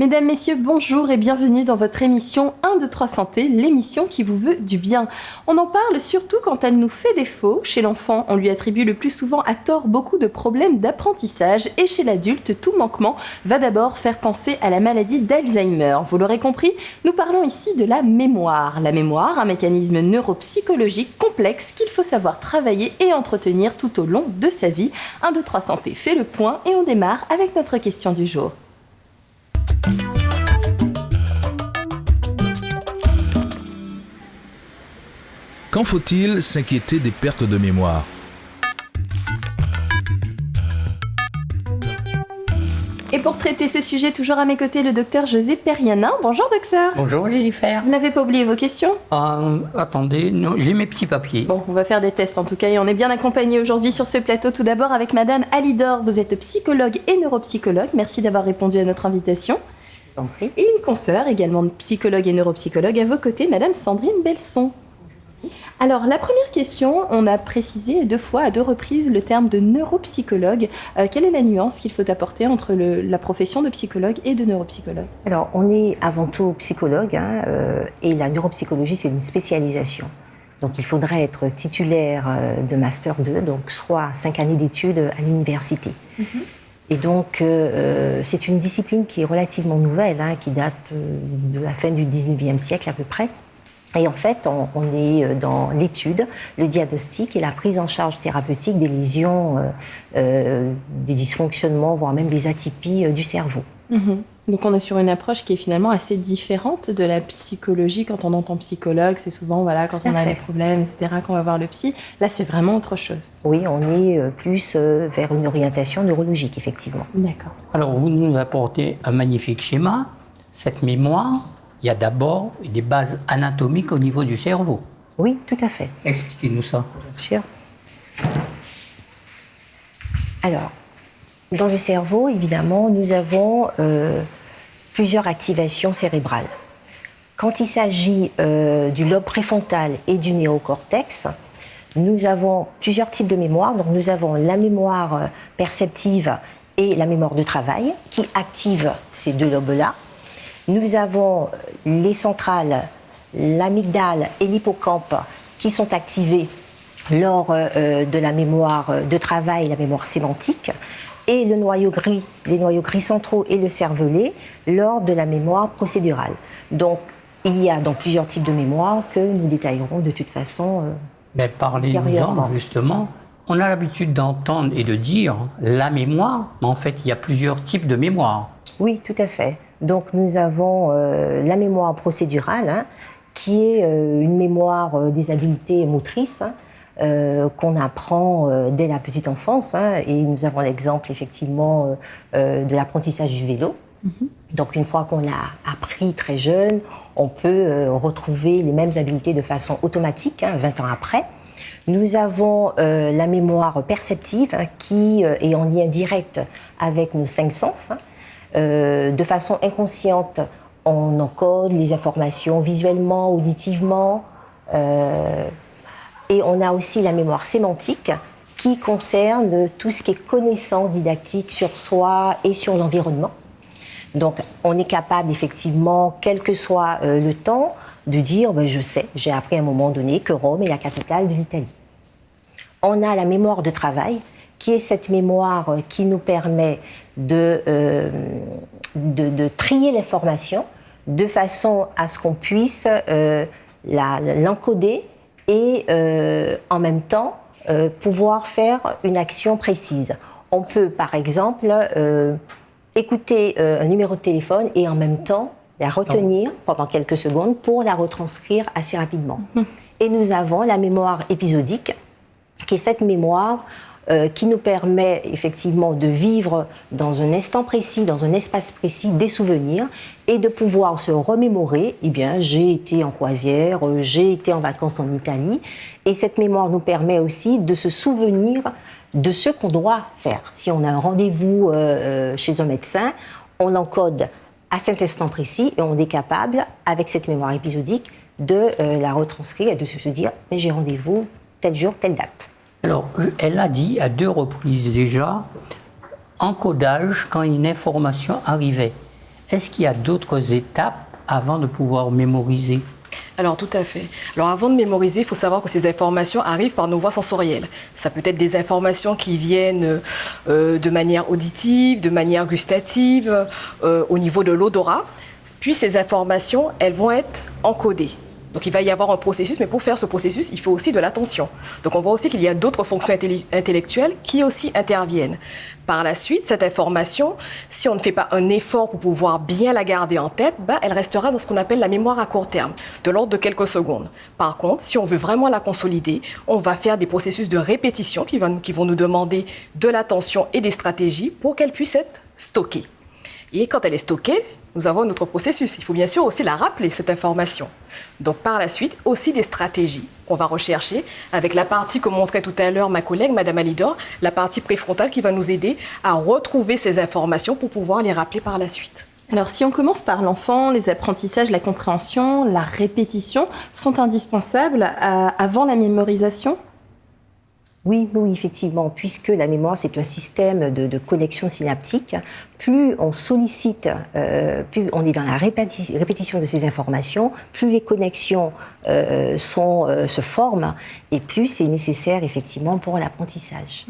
Mesdames, Messieurs, bonjour et bienvenue dans votre émission 1, 2, 3 Santé, l'émission qui vous veut du bien. On en parle surtout quand elle nous fait défaut. Chez l'enfant, on lui attribue le plus souvent à tort beaucoup de problèmes d'apprentissage et chez l'adulte, tout manquement va d'abord faire penser à la maladie d'Alzheimer. Vous l'aurez compris, nous parlons ici de la mémoire. La mémoire, un mécanisme neuropsychologique complexe qu'il faut savoir travailler et entretenir tout au long de sa vie. 1, 2, 3 Santé fait le point et on démarre avec notre question du jour. Quand faut-il s'inquiéter des pertes de mémoire ? Et pour traiter ce sujet, toujours à mes côtés, le docteur José Perianin. Bonjour docteur. Bonjour Jennifer. Vous n'avez pas oublié vos questions ? Attendez, non, j'ai mes petits papiers. Bon, on va faire des tests en tout cas et on est bien accompagnés aujourd'hui sur ce plateau. Tout d'abord avec Madame Alidor, vous êtes psychologue et neuropsychologue. Merci d'avoir répondu à notre invitation. Je vous en prie. Et une consoeur, également psychologue et neuropsychologue, à vos côtés, Madame Sandrine Belson. Alors, la première question, on a précisé 2 fois, à 2 reprises, le terme de neuropsychologue. Quelle est la nuance qu'il faut apporter entre la profession de psychologue et de neuropsychologue ? Alors, on est avant tout psychologue, et la neuropsychologie, c'est une spécialisation. Donc, il faudrait être titulaire de Master 2, donc soit 5 années d'études à l'université. Et donc, c'est une discipline qui est relativement nouvelle, qui date de la fin du 19e siècle à peu près. Et en fait, on est dans l'étude, le diagnostic et la prise en charge thérapeutique des lésions, des dysfonctionnements, voire même des atypies du cerveau. Donc on est sur une approche qui est finalement assez différente de la psychologie. Quand on entend psychologue, c'est souvent quand on a des problèmes, etc., qu'on va voir le psy. Là, c'est vraiment autre chose. Oui, on est plus vers une orientation neurologique, effectivement. D'accord. Alors, vous nous apportez un magnifique schéma. Cette mémoire, il y a d'abord des bases anatomiques au niveau du cerveau. Oui, tout à fait. Expliquez-nous ça. Bien sûr. Alors, dans le cerveau, évidemment, nous avons plusieurs activations cérébrales. Quand il s'agit du lobe préfrontal et du néocortex, nous avons plusieurs types de mémoire. Donc, nous avons la mémoire perceptive et la mémoire de travail qui activent ces 2 lobes-là. Nous avons les centrales, l'amygdale et l'hippocampe qui sont activés lors de la mémoire de travail, la mémoire sémantique, et le noyau gris, les noyaux gris centraux et le cervelet lors de la mémoire procédurale. Donc, il y a donc plusieurs types de mémoire que nous détaillerons de toute façon. Parlez-nous-en justement. On a l'habitude d'entendre et de dire la mémoire, mais en fait, il y a plusieurs types de mémoire. Oui, tout à fait. Donc nous avons la mémoire procédurale, qui est une mémoire des habiletés motrices qu'on apprend dès la petite enfance. Et nous avons l'exemple effectivement de l'apprentissage du vélo. Donc une fois qu'on l'a appris très jeune, on peut retrouver les mêmes habiletés de façon automatique, 20 ans après. Nous avons la mémoire perceptive qui est en lien direct avec nos 5 sens. De façon inconsciente, on encode les informations visuellement, auditivement. Et on a aussi la mémoire sémantique qui concerne tout ce qui est connaissance didactique sur soi et sur l'environnement. Donc, on est capable effectivement, quel que soit le temps, de dire je sais, j'ai appris à un moment donné que Rome est la capitale de l'Italie. On a la mémoire de travail, qui est cette mémoire qui nous permet de trier l'information de façon à ce qu'on puisse l'encoder et en même temps pouvoir faire une action précise. On peut par exemple écouter un numéro de téléphone et en même temps la retenir pendant quelques secondes pour la retranscrire assez rapidement. Et nous avons la mémoire épisodique, qui est cette mémoire qui nous permet effectivement de vivre dans un instant précis, dans un espace précis, des souvenirs et de pouvoir se remémorer, j'ai été en croisière, j'ai été en vacances en Italie, et cette mémoire nous permet aussi de se souvenir de ce qu'on doit faire. Si on a un rendez-vous chez un médecin, on encode à cet instant précis et on est capable, avec cette mémoire épisodique, de la retranscrire et de se dire « j'ai rendez-vous tel jour, telle date ». Alors, elle a dit à 2 reprises déjà encodage quand une information arrivait. Est-ce qu'il y a d'autres étapes avant de pouvoir mémoriser? Alors tout à fait. Alors avant de mémoriser, il faut savoir que ces informations arrivent par nos voies sensorielles. Ça peut être des informations qui viennent de manière auditive, de manière gustative, au niveau de l'odorat. Puis ces informations, elles vont être encodées. Donc il va y avoir un processus, mais pour faire ce processus, il faut aussi de l'attention. Donc on voit aussi qu'il y a d'autres fonctions intellectuelles qui aussi interviennent. Par la suite, cette information, si on ne fait pas un effort pour pouvoir bien la garder en tête, elle restera dans ce qu'on appelle la mémoire à court terme, de l'ordre de quelques secondes. Par contre, si on veut vraiment la consolider, on va faire des processus de répétition qui vont nous demander de l'attention et des stratégies pour qu'elle puisse être stockée. Et quand elle est stockée, nous avons notre processus. Il faut bien sûr aussi la rappeler, cette information. Donc par la suite, aussi des stratégies qu'on va rechercher avec la partie que montrait tout à l'heure ma collègue, Madame Alidor, la partie préfrontale qui va nous aider à retrouver ces informations pour pouvoir les rappeler par la suite. Alors si on commence par l'enfant, les apprentissages, la compréhension, la répétition sont indispensables avant la mémorisation ? Oui, effectivement, puisque la mémoire, c'est un système de connexion synaptique. Plus on sollicite, plus on est dans la répétition de ces informations, plus les connexions se forment et plus c'est nécessaire, effectivement, pour l'apprentissage.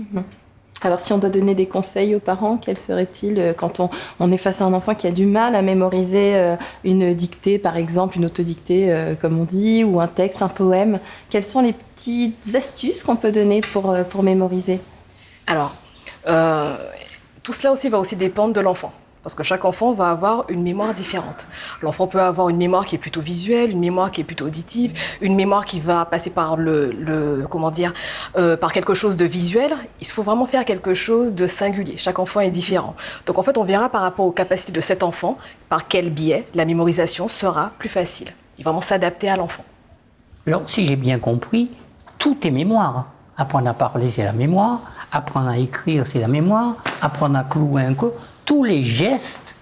Alors si on doit donner des conseils aux parents, quels seraient-ils quand on est face à un enfant qui a du mal à mémoriser une dictée, par exemple, une autodictée, comme on dit, ou un texte, un poème? Quelles sont les petites astuces qu'on peut donner pour mémoriser? Alors, tout cela aussi va aussi dépendre de l'enfant. Parce que chaque enfant va avoir une mémoire différente. L'enfant peut avoir une mémoire qui est plutôt visuelle, une mémoire qui est plutôt auditive, une mémoire qui va passer par par quelque chose de visuel. Il faut vraiment faire quelque chose de singulier. Chaque enfant est différent. Donc en fait, on verra par rapport aux capacités de cet enfant, par quel biais la mémorisation sera plus facile. Il va vraiment s'adapter à l'enfant. Alors, si j'ai bien compris, tout est mémoire. Apprendre à parler, c'est la mémoire. Apprendre à écrire, c'est la mémoire. Apprendre à clouer un clou. Tous les gestes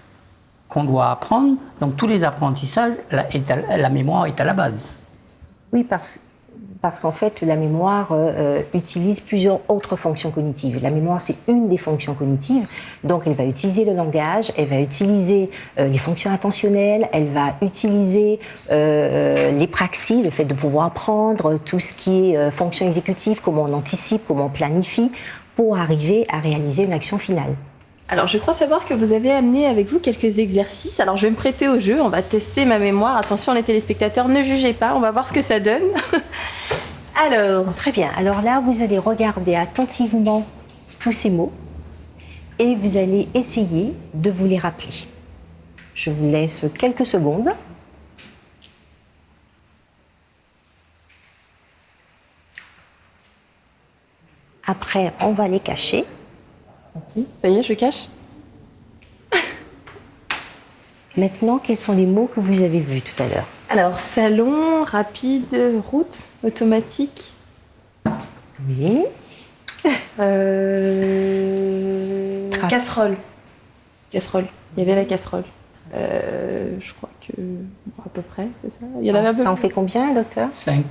qu'on doit apprendre, donc tous les apprentissages, la mémoire est à la base. Oui, parce qu'en fait, la mémoire utilise plusieurs autres fonctions cognitives. La mémoire, c'est une des fonctions cognitives. Donc, elle va utiliser le langage, elle va utiliser les fonctions attentionnelles, elle va utiliser les praxis, le fait de pouvoir apprendre tout ce qui est fonction exécutive, comment on anticipe, comment on planifie, pour arriver à réaliser une action finale. Alors, je crois savoir que vous avez amené avec vous quelques exercices. Alors, je vais me prêter au jeu. On va tester ma mémoire. Attention, les téléspectateurs, ne jugez pas. On va voir ce que ça donne. Alors, très bien. Alors là, vous allez regarder attentivement tous ces mots et vous allez essayer de vous les rappeler. Je vous laisse quelques secondes. Après, on va les cacher. Ok, ça y est, je cache. Maintenant, quels sont les mots que vous avez vus tout à l'heure? Alors, salon, rapide, route, automatique. Oui. Casserole. Casserole. Il y avait la casserole. Je crois que... à peu près, c'est ça? Il y en avait un peu. Ça en fait combien, docteur? 5.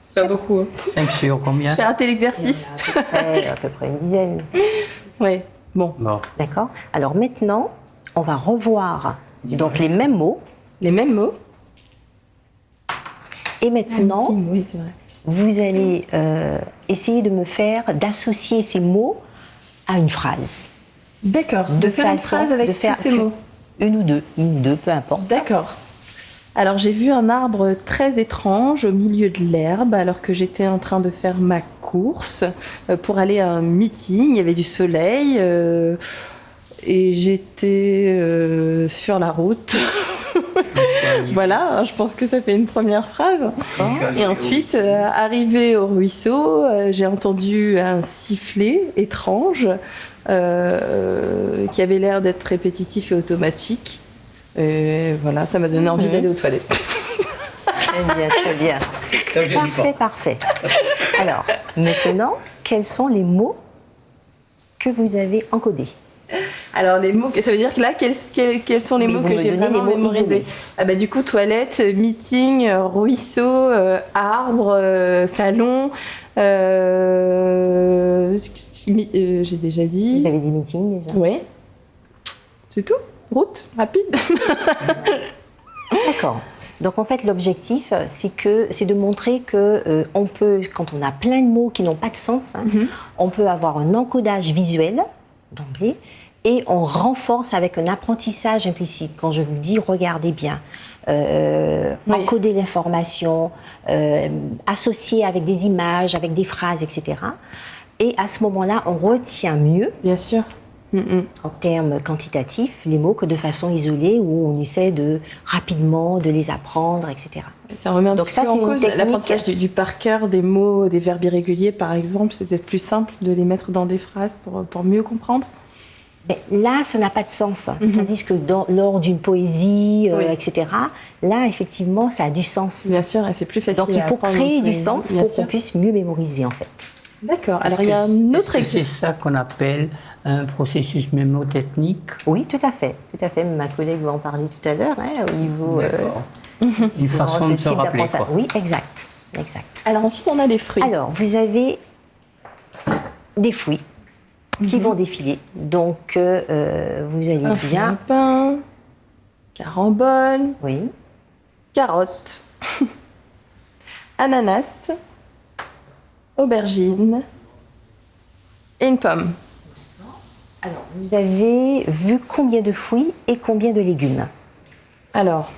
C'est pas beaucoup. Hein. 5 sur combien? J'ai raté l'exercice. À peu près une dizaine. Oui. Bon. D'accord. Alors maintenant, on va revoir donc les mêmes mots. Les mêmes mots. Et maintenant, oui, c'est vrai. Vous allez essayer d'associer ces mots à une phrase. D'accord. De faire une phrase avec tous ces mots. Une ou deux, peu importe. D'accord. Alors, j'ai vu un arbre très étrange au milieu de l'herbe alors que j'étais en train de faire ma course pour aller à un meeting. Il y avait du soleil et j'étais sur la route. Voilà, je pense que ça fait une première phrase. Et ensuite, arrivé au ruisseau, j'ai entendu un sifflet étrange qui avait l'air d'être répétitif et automatique. Et voilà, ça m'a donné envie d'aller aux toilettes. Très bien. Parfait. Alors, maintenant, quels sont les mots que vous avez encodés? Alors, les mots, ça veut dire que là, quels sont les mots que j'ai vraiment mémorisés? Du coup, toilette, meeting, ruisseau, arbre, salon. J'ai déjà dit. Vous avez dit meeting déjà? Oui. C'est tout? route, rapide. D'accord. Donc en fait, l'objectif, c'est de montrer que on peut, quand on a plein de mots qui n'ont pas de sens, on peut avoir un encodage visuel d'emblée et on renforce avec un apprentissage implicite. Quand je vous dis, regardez bien, encoder l'information, associer avec des images, avec des phrases, etc. Et à ce moment-là, on retient mieux. Bien sûr. En termes quantitatifs, les mots que de façon isolée où on essaie rapidement de les apprendre, etc. Ça remet un Donc petit ça, peu c'est en une cause technique. l'apprentissage du par cœur des mots, des verbes irréguliers par exemple. C'est peut-être plus simple de les mettre dans des phrases pour mieux comprendre. Mais là, ça n'a pas de sens. Tandis que lors d'une poésie, etc., là, effectivement, ça a du sens. Bien sûr, et c'est plus facile. Donc il à faut apprendre créer une du poésie, sens bien pour sûr. qu'on puisse mieux mémoriser, en fait. D'accord. Alors il y a un autre Est-ce que c'est exemple. ça qu'on appelle un processus mémotechnique? Oui, tout à fait. Tout à fait. Ma collègue va en parler tout à l'heure, au niveau... Une façon de se type rappeler, d'apprentissage. quoi. Oui, exact. Alors ensuite, on a des fruits. Alors, vous avez des fruits qui vont défiler. Donc, vous allez Un bien... pain, carambole, Oui. carotte, ananas, aubergine et une pomme. Alors, vous avez vu combien de fruits et combien de légumes? Alors,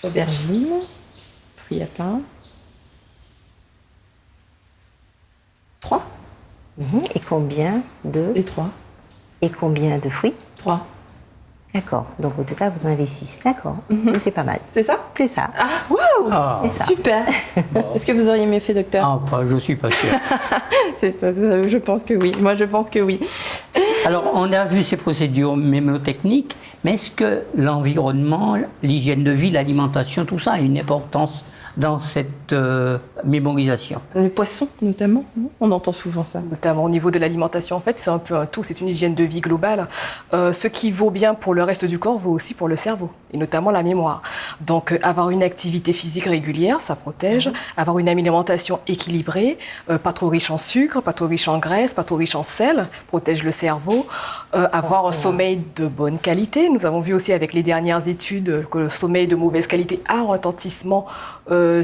aubergine, fruits à pain, 3, Et combien de... et 3, Et combien de fruits? 3. D'accord. Donc, au total, vous en avez 6. D'accord. C'est pas mal. C'est ça? C'est ça. Ah, waouh! Ah, C'est ça. Super! Est-ce que vous auriez mieux fait, docteur? je suis pas sûr. C'est ça, je pense que oui. Moi, je pense que oui. Alors, on a vu ces procédures mémotechniques, mais est-ce que l'environnement, l'hygiène de vie, l'alimentation, tout ça a une importance dans cette mémorisation? Le poisson, notamment, non? On entend souvent ça. Notamment au niveau de l'alimentation, en fait, c'est un peu un tout, c'est une hygiène de vie globale. Ce qui vaut bien pour le reste du corps vaut aussi pour le cerveau, et notamment la mémoire. Donc, avoir une activité physique régulière, ça protège. Avoir une alimentation équilibrée, pas trop riche en sucre, pas trop riche en graisse, pas trop riche en sel, protège le cerveau. Avoir un sommeil de bonne qualité. Nous avons vu aussi avec les dernières études que le sommeil de mauvaise qualité a un retentissement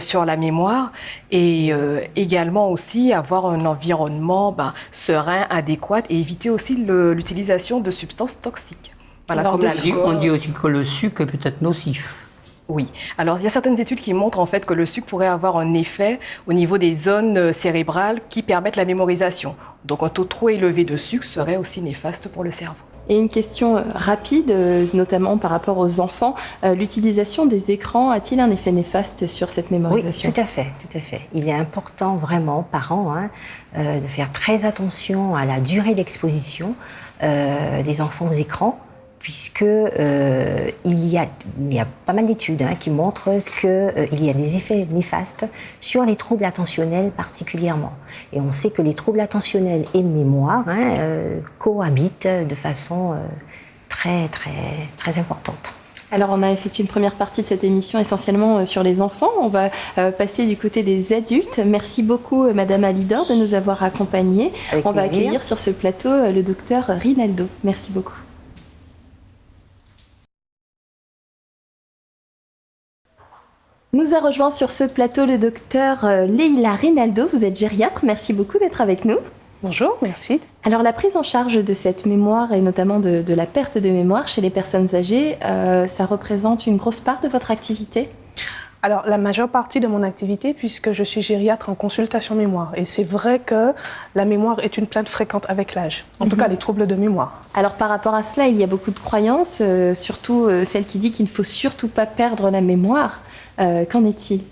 sur la mémoire, et également aussi avoir un environnement serein, adéquat, et éviter aussi l'utilisation de substances toxiques. Voilà, Alors, comme On l'alcool. dit aussi que le sucre est peut-être nocif. Oui. Alors, il y a certaines études qui montrent en fait que le sucre pourrait avoir un effet au niveau des zones cérébrales qui permettent la mémorisation. Donc, un taux trop élevé de sucre serait aussi néfaste pour le cerveau. Et une question rapide, notamment par rapport aux enfants. L'utilisation des écrans a-t-il un effet néfaste sur cette Oui, mémorisation? tout à fait, tout à fait. Il est important vraiment, parents, de faire très attention à la durée d'exposition des enfants aux écrans, puisque il y a pas mal d'études qui montrent qu'il y a des effets néfastes sur les troubles attentionnels particulièrement. Et on sait que les troubles attentionnels et de mémoire cohabitent de façon très, très, très importante. Alors, on a effectué une première partie de cette émission essentiellement sur les enfants. On va passer du côté des adultes. Merci beaucoup, Madame Alidor, de nous avoir accompagnés. Avec On va plaisir. accueillir sur ce plateau le docteur Rinaldo. Merci beaucoup. Nous a rejoint sur ce plateau le docteur Leïla Rinaldo. Vous êtes gériatre. Merci beaucoup d'être avec nous. Bonjour, merci. Alors la prise en charge de cette mémoire et notamment de la perte de mémoire chez les personnes âgées, ça représente une grosse part de votre activité? Alors, la majeure partie de mon activité, puisque je suis gériatre en consultation mémoire. Et c'est vrai que la mémoire est une plainte fréquente avec l'âge. En tout cas, les troubles de mémoire. Alors par rapport à cela, il y a beaucoup de croyances, surtout celle qui dit qu'il ne faut surtout pas perdre la mémoire. Qu'en est-il?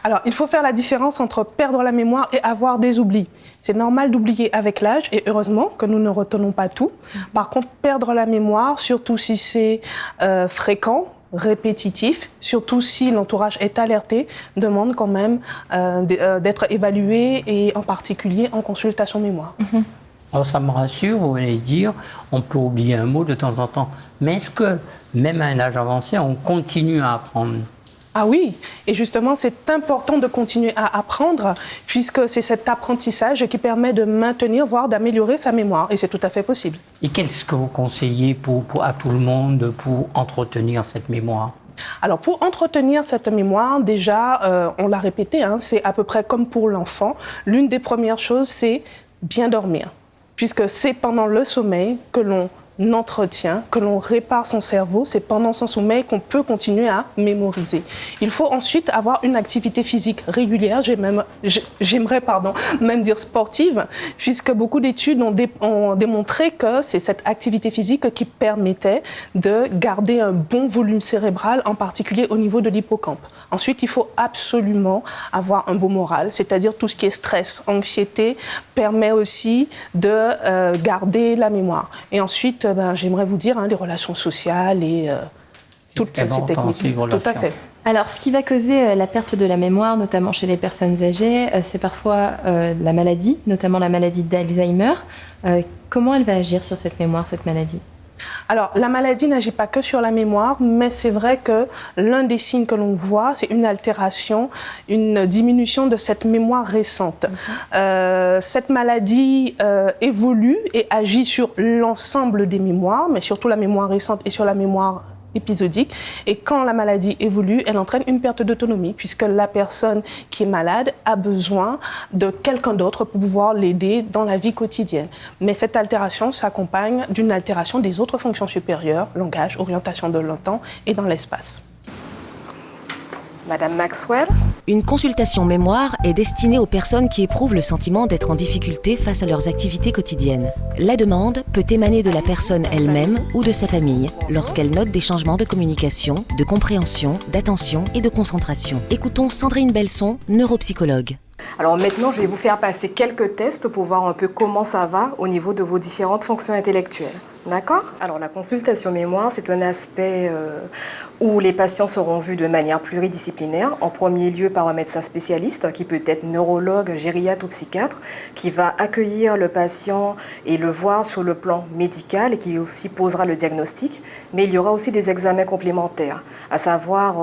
Alors, il faut faire la différence entre perdre la mémoire et avoir des oublis. C'est normal d'oublier avec l'âge, et heureusement que nous ne retenons pas tout. Par contre, perdre la mémoire, surtout si c'est fréquent, répétitif, surtout si l'entourage est alerté, demande quand même d'être évalué, et en particulier en consultation mémoire. Alors ça me rassure, vous venez de dire, on peut oublier un mot de temps en temps. Mais est-ce que, même à un âge avancé, on continue à apprendre? Ah oui, et justement, c'est important de continuer à apprendre, puisque c'est cet apprentissage qui permet de maintenir, voire d'améliorer sa mémoire, et c'est tout à fait possible. Et qu'est-ce que vous conseillez à tout le monde pour entretenir cette mémoire? Alors, pour entretenir cette mémoire, déjà, on l'a répété, hein, c'est à peu près comme pour l'enfant. L'une des premières choses, c'est bien dormir, puisque c'est pendant le sommeil que l'on entretient, que l'on répare son cerveau, c'est pendant son sommeil qu'on peut continuer à mémoriser. Il faut ensuite avoir une activité physique régulière, j'aimerais même dire sportive, puisque beaucoup d'études ont démontré que c'est cette activité physique qui permettait de garder un bon volume cérébral, en particulier au niveau de l'hippocampe. Ensuite, il faut absolument avoir un bon moral, c'est-à-dire tout ce qui est stress, anxiété, permet aussi de garder la mémoire. Et ensuite, j'aimerais vous dire, les relations sociales et toutes ces techniques. Tout à fait. Alors, ce qui va causer la perte de la mémoire, notamment chez les personnes âgées, c'est parfois la maladie, notamment la maladie d'Alzheimer. Comment elle va agir sur cette mémoire, cette maladie ? Alors, la maladie n'agit pas que sur la mémoire, mais c'est vrai que l'un des signes que l'on voit, c'est une altération, une diminution de cette mémoire récente. Cette maladie évolue et agit sur l'ensemble des mémoires, mais surtout la mémoire récente et sur la mémoire épisodique. Et quand la maladie évolue, elle entraîne une perte d'autonomie, puisque la personne qui est malade a besoin de quelqu'un d'autre pour pouvoir l'aider dans la vie quotidienne. Mais cette altération s'accompagne d'une altération des autres fonctions supérieures, langage, orientation de le temps et dans l'espace. Madame Maxwell. Une consultation mémoire est destinée aux personnes qui éprouvent le sentiment d'être en difficulté face à leurs activités quotidiennes. La demande peut émaner de la personne elle-même ou de sa famille lorsqu'elle note des changements de communication, de compréhension, d'attention et de concentration. Écoutons Sandrine Belson, neuropsychologue. Alors maintenant, je vais vous faire passer quelques tests pour voir un peu comment ça va au niveau de vos différentes fonctions intellectuelles. D'accord ? Alors la consultation mémoire, c'est un aspect où les patients seront vus de manière pluridisciplinaire. En premier lieu par un médecin spécialiste qui peut être neurologue, gériatre ou psychiatre, qui va accueillir le patient et le voir sur le plan médical et qui aussi posera le diagnostic. Mais il y aura aussi des examens complémentaires, à savoir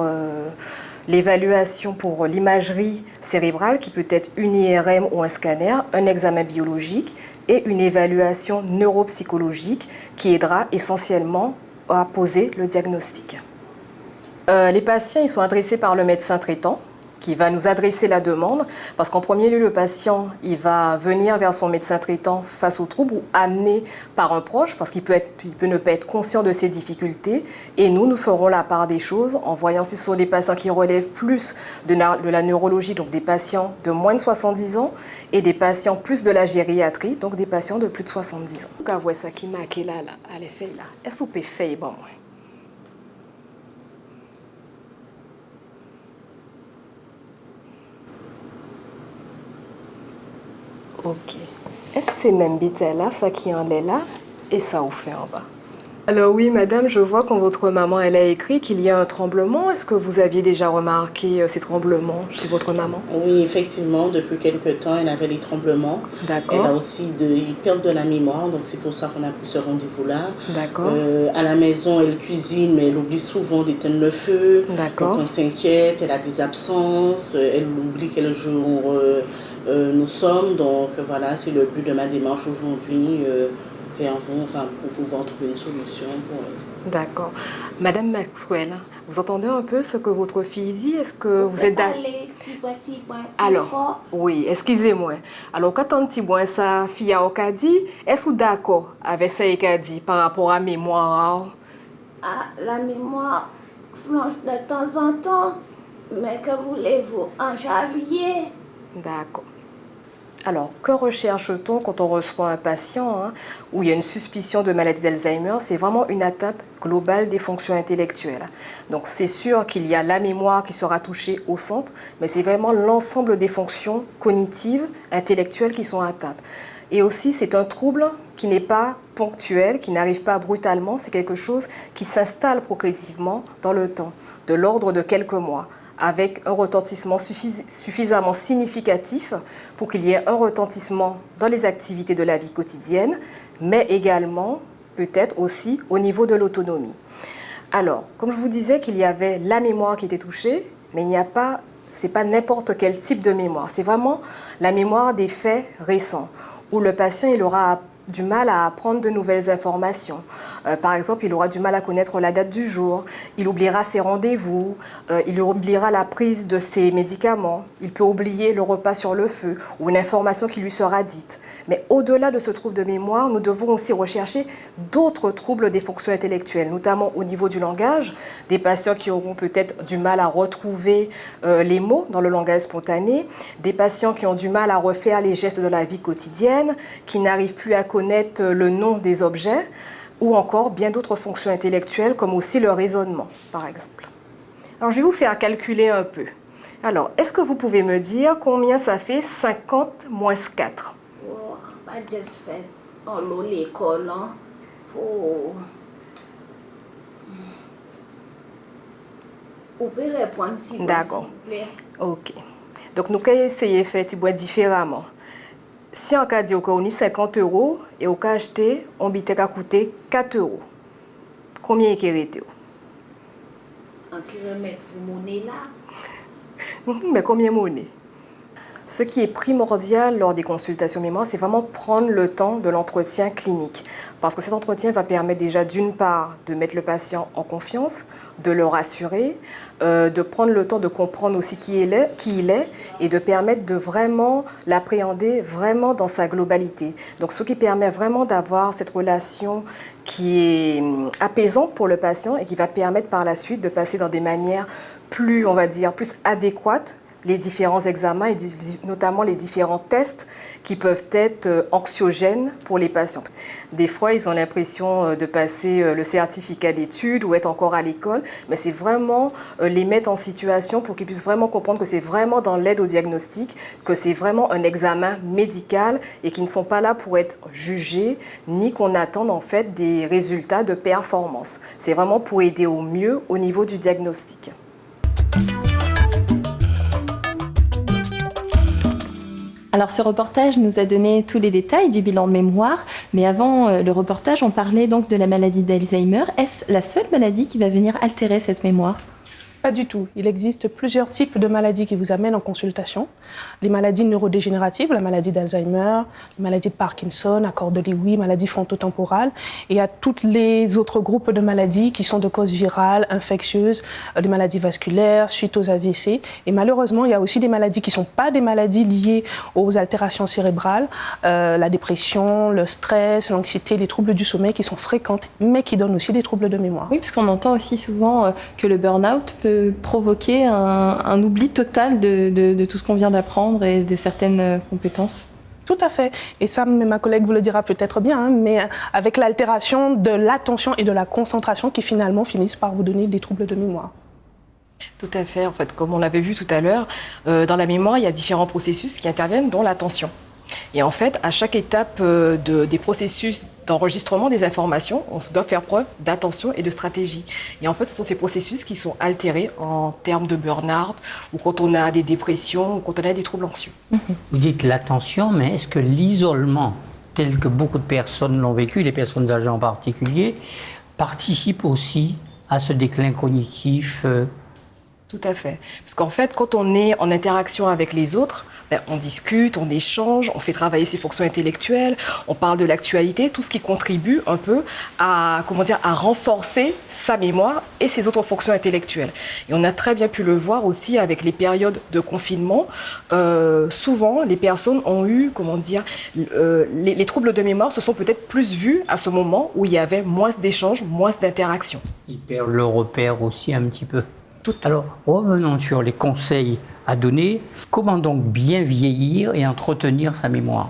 l'évaluation pour l'imagerie cérébrale qui peut être une IRM ou un scanner, un examen biologique et une évaluation neuropsychologique qui aidera essentiellement à poser le diagnostic. Les patients ils sont adressés par le médecin traitant qui va nous adresser la demande parce qu'en premier lieu, le patient il va venir vers son médecin traitant face au trouble ou amené par un proche parce qu'il peut ne pas être conscient de ses difficultés et nous ferons la part des choses en voyant si ce sont des patients qui relèvent plus de la neurologie, donc des patients de moins de 70 ans et des patients plus de la gériatrie, donc des patients de plus de 70 ans. Quand vous voyez ça qui marque là, elle est faite là. Est-ce que vous pouvez faire bon? Ok. Est-ce que c'est même bite-là, ça qui en est là, et ça vous fait en bas? Alors oui, madame, je vois quand votre maman, elle a écrit qu'il y a un tremblement. Est-ce que vous aviez déjà remarqué ces tremblements chez votre maman? Oui, effectivement, depuis quelque temps, elle avait des tremblements. D'accord. Elle a aussi une perte de la mémoire, donc c'est pour ça qu'on a pris ce rendez-vous-là. D'accord. À la maison, elle cuisine, mais elle oublie souvent d'éteindre le feu. D'accord. Donc on s'inquiète, elle a des absences, elle oublie quel jour nous sommes. Donc voilà, c'est le but de ma démarche aujourd'hui. Vers vous, pour pouvoir trouver une solution pour elle. D'accord. Madame Maxwell, vous entendez un peu ce que votre fille dit? Est-ce que vous êtes d'accord? Alors, oui, excusez-moi. Alors, quand on dit sa fille a dit, est-ce que vous êtes d'accord avec ça qu'elle dit par rapport à la mémoire? La mémoire flanche de temps en temps, mais que voulez-vous, en janvier? D'accord. Alors, que recherche-t-on quand on reçoit un patient où il y a une suspicion de maladie d'Alzheimer? C'est vraiment une atteinte globale des fonctions intellectuelles. Donc, c'est sûr qu'il y a la mémoire qui sera touchée au centre, mais c'est vraiment l'ensemble des fonctions cognitives, intellectuelles qui sont atteintes. Et aussi, c'est un trouble qui n'est pas ponctuel, qui n'arrive pas brutalement. C'est quelque chose qui s'installe progressivement dans le temps, de l'ordre de quelques mois, avec un retentissement suffisamment significatif pour qu'il y ait un retentissement dans les activités de la vie quotidienne, mais également peut-être aussi au niveau de l'autonomie. Alors, comme je vous disais qu'il y avait la mémoire qui était touchée, mais c'est pas n'importe quel type de mémoire. C'est vraiment la mémoire des faits récents, où le patient il aura du mal à apprendre de nouvelles informations. Par exemple, il aura du mal à connaître la date du jour, il oubliera ses rendez-vous, il oubliera la prise de ses médicaments, il peut oublier le repas sur le feu ou une information qui lui sera dite. Mais au-delà de ce trouble de mémoire, nous devons aussi rechercher d'autres troubles des fonctions intellectuelles, notamment au niveau du langage, des patients qui auront peut-être du mal à retrouver les mots dans le langage spontané, des patients qui ont du mal à refaire les gestes de la vie quotidienne, qui n'arrivent plus à connaître le nom des objets, ou encore bien d'autres fonctions intellectuelles comme aussi le raisonnement, par exemple. Alors, je vais vous faire calculer un peu. Alors, est-ce que vous pouvez me dire combien ça fait 50 moins 4? Oh, pas juste fait en l'eau l'école, hein. Oh. Vous pouvez répondre si possible. D'accord. Ok. Donc, nous allons essayer de faire différemment. Si on a dit qu'on a 50 € et on a acheté, on a coûté 4 €. Combien est-ce qu'il y a? On peut mettre vos monnaies là. Mais combien de monnaie? Ce qui est primordial lors des consultations mémoire, c'est vraiment prendre le temps de l'entretien clinique. Parce que cet entretien va permettre déjà d'une part de mettre le patient en confiance, de le rassurer, de prendre le temps de comprendre aussi qui il est et de permettre de vraiment l'appréhender vraiment dans sa globalité. Donc ce qui permet vraiment d'avoir cette relation qui est apaisante pour le patient et qui va permettre par la suite de passer dans des manières plus, on va dire, plus adéquates les différents examens et notamment les différents tests qui peuvent être anxiogènes pour les patients. Des fois, ils ont l'impression de passer le certificat d'études ou être encore à l'école, mais c'est vraiment les mettre en situation pour qu'ils puissent vraiment comprendre que c'est vraiment dans l'aide au diagnostic, que c'est vraiment un examen médical et qu'ils ne sont pas là pour être jugés, ni qu'on attende en fait des résultats de performance. C'est vraiment pour aider au mieux au niveau du diagnostic. Alors ce reportage nous a donné tous les détails du bilan de mémoire, mais avant le reportage, on parlait donc de la maladie d'Alzheimer. Est-ce la seule maladie qui va venir altérer cette mémoire ? Pas du tout. Il existe plusieurs types de maladies qui vous amènent en consultation. Les maladies neurodégénératives, la maladie d'Alzheimer, la maladie de Parkinson, accord de Lewy, maladie frontotemporale. Et il y a tous les autres groupes de maladies qui sont de cause virale, infectieuse, les maladies vasculaires, suite aux AVC. Et malheureusement, il y a aussi des maladies qui ne sont pas des maladies liées aux altérations cérébrales, la dépression, le stress, l'anxiété, les troubles du sommeil qui sont fréquentes, mais qui donnent aussi des troubles de mémoire. Oui, parce qu'on entend aussi souvent que le burn-out peut provoquer un oubli total de tout ce qu'on vient d'apprendre et de certaines compétences. Tout à fait. Et ça, ma collègue vous le dira peut-être bien, hein, mais avec l'altération de l'attention et de la concentration qui finalement finissent par vous donner des troubles de mémoire. Tout à fait. En fait, comme on l'avait vu tout à l'heure, dans la mémoire, il y a différents processus qui interviennent, dont l'attention. Et en fait, à chaque étape des processus d'enregistrement des informations, on doit faire preuve d'attention et de stratégie. Et en fait, ce sont ces processus qui sont altérés en termes de burn-out, ou quand on a des dépressions, ou quand on a des troubles anxieux. Vous dites l'attention, mais est-ce que l'isolement, tel que beaucoup de personnes l'ont vécu, les personnes âgées en particulier, participe aussi à ce déclin cognitif Tout à fait. Parce qu'en fait, quand on est en interaction avec les autres, on discute, on échange, on fait travailler ses fonctions intellectuelles, on parle de l'actualité, tout ce qui contribue un peu à renforcer sa mémoire et ses autres fonctions intellectuelles. Et on a très bien pu le voir aussi avec les périodes de confinement. Souvent, les personnes ont eu, les troubles de mémoire se sont peut-être plus vus à ce moment où il y avait moins d'échanges, moins d'interactions. Ils perdent le repère aussi un petit peu. Alors, revenons sur les conseils à donner. Comment donc bien vieillir et entretenir sa mémoire ?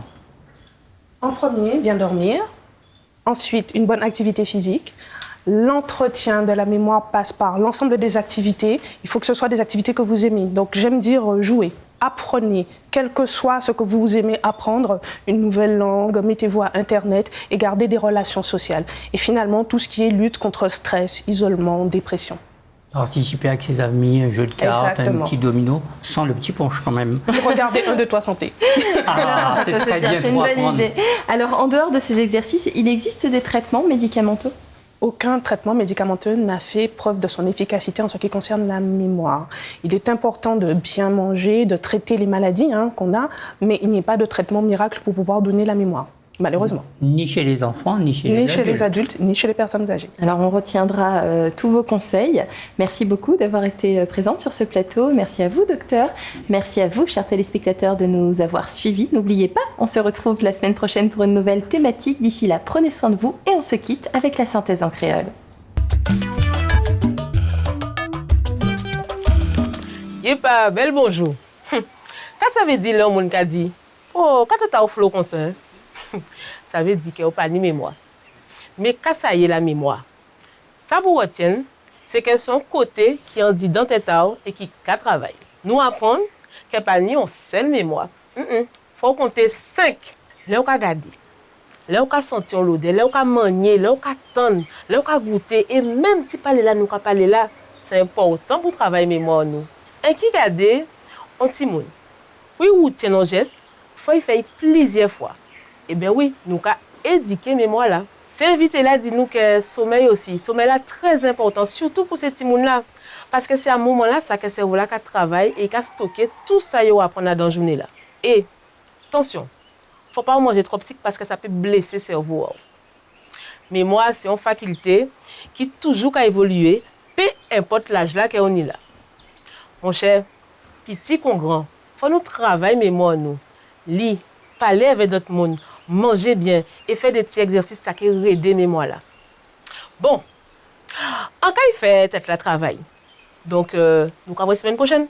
En premier, bien dormir. Ensuite, une bonne activité physique. L'entretien de la mémoire passe par l'ensemble des activités. Il faut que ce soit des activités que vous aimez. Donc, j'aime dire jouer. Apprenez, quel que soit ce que vous aimez apprendre, une nouvelle langue, mettez-vous à Internet et gardez des relations sociales. Et finalement, tout ce qui est lutte contre stress, isolement, dépression. Participer avec ses amis, un jeu de cartes, un petit domino, sans le petit punch quand même. Regardez 1, 2, 3 santé. Ah, c'est très bien, c'est une bonne idée. Alors, en dehors de ces exercices, il existe des traitements médicamenteux ? aucun traitement médicamenteux n'a fait preuve de son efficacité en ce qui concerne la mémoire. Il est important de bien manger, de traiter les maladies qu'on a, mais il n'y a pas de traitement miracle pour pouvoir donner la mémoire, malheureusement. Ni chez les enfants, ni chez les adultes, ni chez les personnes âgées. Alors on retiendra tous vos conseils. Merci beaucoup d'avoir été présente sur ce plateau. Merci à vous, docteur. Merci à vous, chers téléspectateurs, de nous avoir suivis. N'oubliez pas, on se retrouve la semaine prochaine pour une nouvelle thématique. D'ici là, prenez soin de vous et on se quitte avec la synthèse en créole. Yepa, bel bonjour. Qu'est-ce que ça veut dire là, mon ka dit? Oh, quand tu as au flot comme ça, ça veut dire qu'il n'y a pas de mémoire. Mais quand ça y est la mémoire, ça vous retient, c'est qu'elle son côté qui en dit dans tête et qui travaille. Nous apprenons qu'elle n'a pas une seule mémoire. Faut compter 5. Là, on a gardé. Là, on a senti l'odeur. Là, on a manié. Là, on a tendre. Là, on a goûté. Et même si parler là, nous pas parler là, c'est important pour travailler mémoire nous. Et qui garde, on timoun. Oui, ou tient nos gestes, faut y faire plusieurs fois. Eh bien oui, nous avons éduqué mémoire là. C'est invité là, dit-nous que sommeil aussi. Sommeil là très important, surtout pour ces timouns là. Parce que c'est à un moment là, ça que c'est là qui travaille et qui stocke tout ça yo apprendre dans la journée là. Et attention, faut pas manger trop psych parce que ça peut blesser le cerveau. Mémoire, c'est une faculté qui toujours a évolué, peu importe l'âge là qu'on est là. Mon cher, petit ou grand, faut nous travailler mémoire nous. Lire, parler avec d'autres monde, manger bien et faire des petits exercices ça qui aider mémoire là. Bon, en cas il fait tête la travail. Donc nous avons la semaine prochaine.